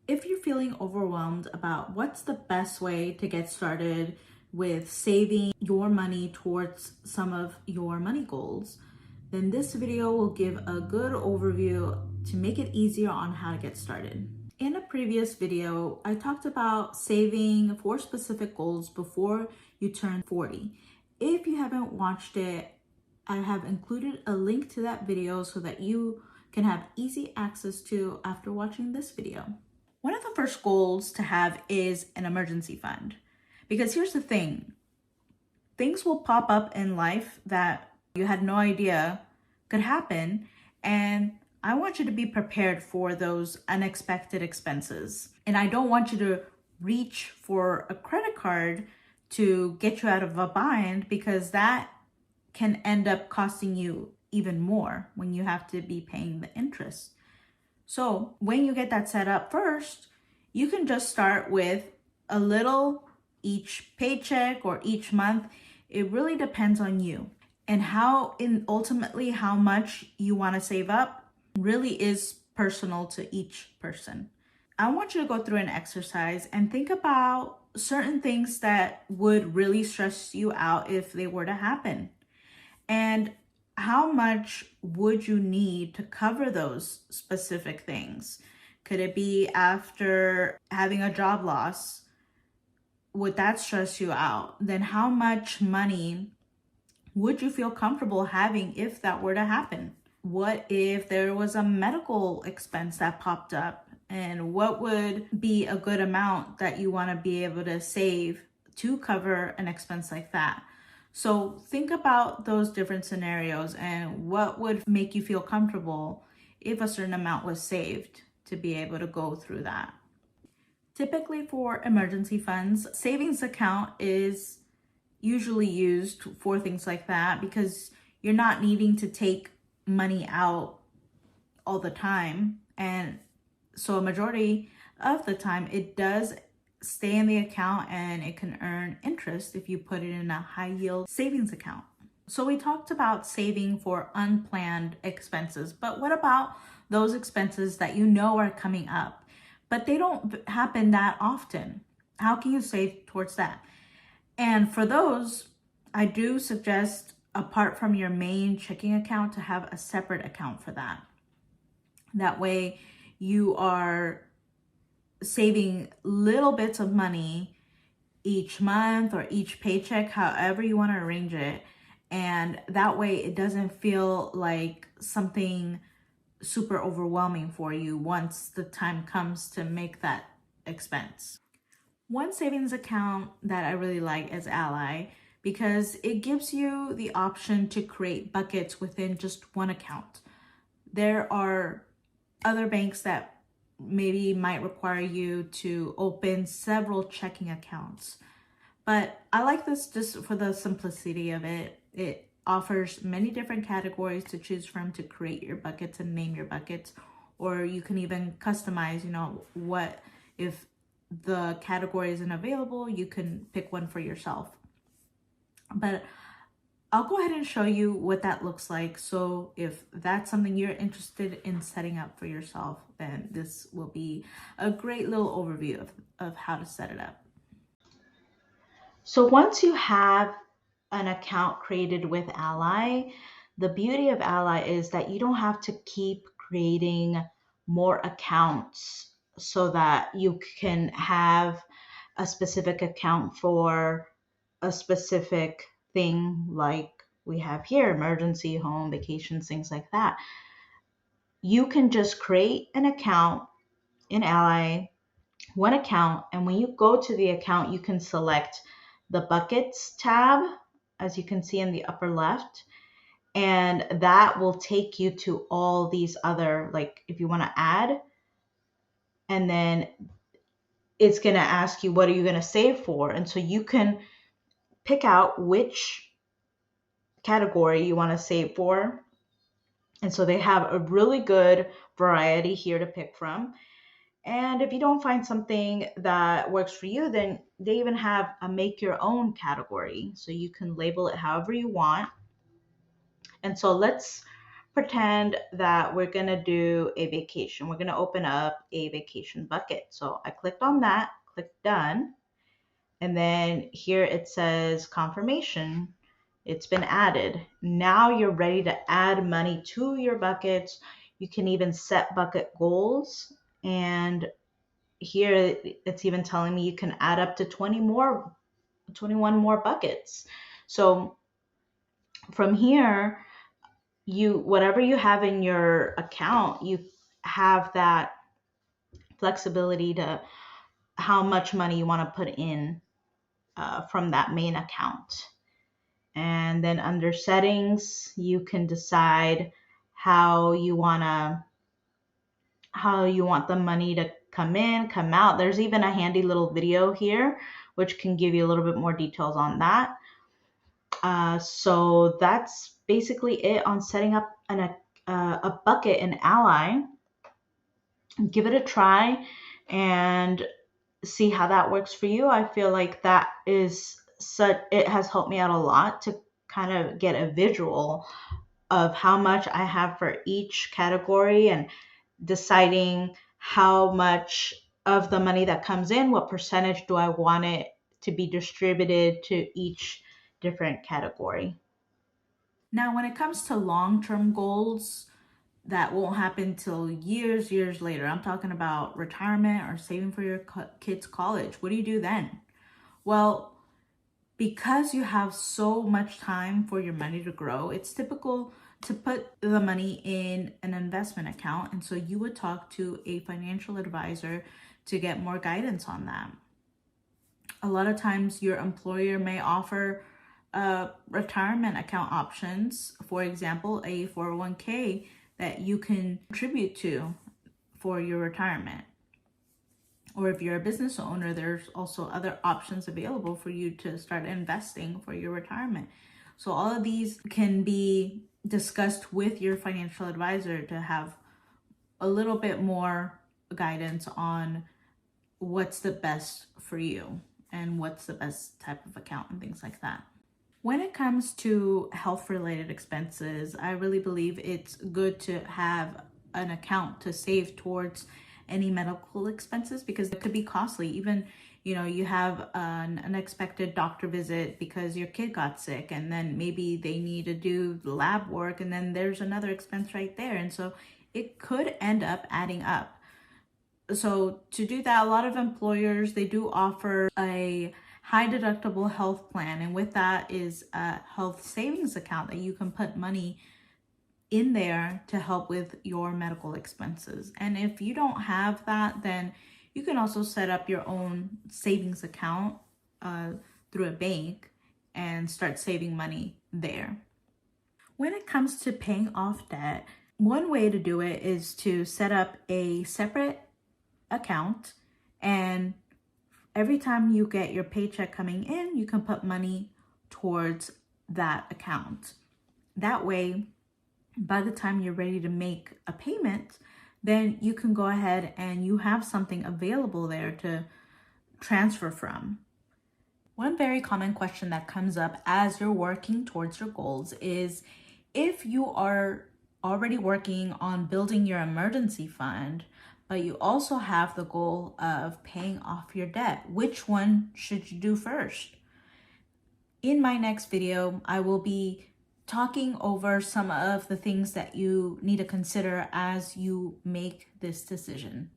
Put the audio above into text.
If you're feeling overwhelmed about what's the best way to get started with saving your money towards some of your money goals, then this video will give a good overview to make it easier on how to get started. In a previous video, I talked about saving for specific goals before you turn 40. If you haven't watched it, I have included a link to that video so that you can have easy access to after watching this video. One of the first goals to have is an emergency fund. Because here's the thing, things will pop up in life that you had no idea could happen, and I want you to be prepared for those unexpected expenses. And I don't want you to reach for a credit card to get you out of a bind, because that can end up costing you even more when you have to be paying the interest. So when you get that set up first, you can just start with a little each paycheck or each month. It really depends on you, and ultimately how much you want to save up really is personal to each person. I want you to go through an exercise and think about certain things that would really stress you out if they were to happen. And how much would you need to cover those specific things? Could it be after having a job loss? Would that stress you out? Then how much money would you feel comfortable having if that were to happen? What if there was a medical expense that popped up? And what would be a good amount that you want to be able to save to cover an expense like that? So think about those different scenarios and what would make you feel comfortable if a certain amount was saved to be able to go through that. Typically for emergency funds, savings account is usually used for things like that because you're not needing to take money out all the time. And so a majority of the time it does stay in the account and it can earn interest if you put it in a high yield savings account. So we talked about saving for unplanned expenses, but what about those expenses that you know are coming up, but they don't happen that often? How can you save towards that? And for those, I do suggest, apart from your main checking account, to have a separate account for that. That way you are saving little bits of money each month or each paycheck, however you want to arrange it. And that way it doesn't feel like something super overwhelming for you once the time comes to make that expense. One savings account that I really like is Ally because it gives you the option to create buckets within just one account. There are other banks that maybe might require you to open several checking accounts. But I like this just for the simplicity of it. It offers many different categories to choose from to create your buckets and name your buckets. Or you can even customize, what if the category isn't available, you can pick one for yourself. But I'll go ahead and show you what that looks like. So if that's something you're interested in setting up for yourself, then this will be a great little overview of how to set it up. So once you have an account created with Ally, the beauty of Ally is that you don't have to keep creating more accounts so that you can have a specific account for a specific thing like we have here, emergency, home, vacations, things like that. You can just create an account in Ally, one account, and when you go to the account, you can select the buckets tab, as you can see in the upper left, and that will take you to all these other, like if you want to add, and then it's going to ask you what are you going to save for, and so you can pick out which category you want to save for. And so they have a really good variety here to pick from. And if you don't find something that works for you, then they even have a make your own category. So you can label it however you want. And so let's pretend that we're gonna do a vacation. We're gonna open up a vacation bucket. So I clicked on that, click done. And then here it says confirmation. It's been added. Now you're ready to add money to your buckets. You can even set bucket goals. And here it's even telling me you can add up to 21 more buckets. So from here, whatever you have in your account, you have that flexibility to how much money you want to put in from that main account. And then under settings, you can decide how you want the money to come in, come out. There's even a handy little video here, which can give you a little bit more details on that. So that's basically it on setting up a bucket in Ally. Give it a try and see how that works for you. I feel like it has helped me out a lot to kind of get a visual of how much I have for each category and deciding how much of the money that comes in, what percentage do I want it to be distributed to each different category. Now, when it comes to long-term goals, that won't happen till years later. I'm talking about retirement or saving for your kids' college. What do you do then? Well, because you have so much time for your money to grow, it's typical to put the money in an investment account. And so you would talk to a financial advisor to get more guidance on that. A lot of times your employer may offer retirement account options. For example, a 401k that you can contribute to for your retirement. Or if you're a business owner, there's also other options available for you to start investing for your retirement. So all of these can be discussed with your financial advisor to have a little bit more guidance on what's the best for you and what's the best type of account and things like that. When it comes to health-related expenses, I really believe it's good to have an account to save towards any medical expenses because it could be costly. Even, you have an unexpected doctor visit because your kid got sick and then maybe they need to do lab work and then there's another expense right there. And so it could end up adding up. So to do that, a lot of employers, they do offer a high deductible health plan. And with that is a health savings account that you can put money in there to help with your medical expenses. And if you don't have that, then you can also set up your own savings account through a bank and start saving money there. When it comes to paying off debt, one way to do it is to set up a separate account, and every time you get your paycheck coming in, you can put money towards that account. That way, by the time you're ready to make a payment, then you can go ahead and you have something available there to transfer from. One very common question that comes up as you're working towards your goals is if you are already working on building your emergency fund, but you also have the goal of paying off your debt, which one should you do first? In my next video, I will be talking over some of the things that you need to consider as you make this decision.